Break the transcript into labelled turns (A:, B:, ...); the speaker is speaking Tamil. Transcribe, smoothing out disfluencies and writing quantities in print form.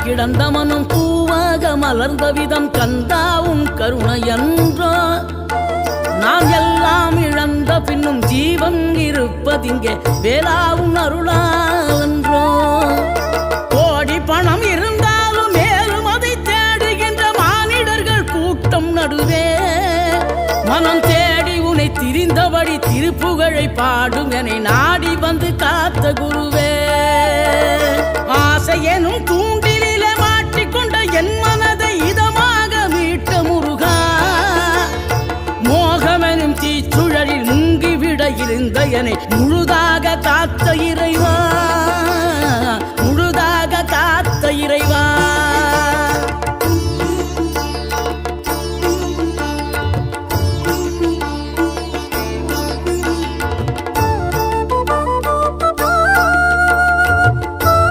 A: கிடந்த மனம் பூவாக மலர்ந்த விதம் கந்தாவும் கருணையன்றோ நாம் எல்லாம் இழந்த பின்னும் ஜீவன் இருப்பதிங்கே வேளாவும் அருளான்றோ கோடி பணம் இருந்தாலும் மேலும் அதை தேடுகின்ற மானிடர்கள் கூட்டம் நடுவே மனம் தேடி உனை திரிந்தபடி திருப்புகழை பாடும் என நாடி வந்து காத்த குருவே ஆசை எனும் தூண்டிலே மாட்டிக்கொண்ட என் மனதை இதமாக மீட்ட முருகா மோகமெனும் தீச்சுழலில் முங்கிவிட இருந்த என்னை முழுதாக காத்த இறைவா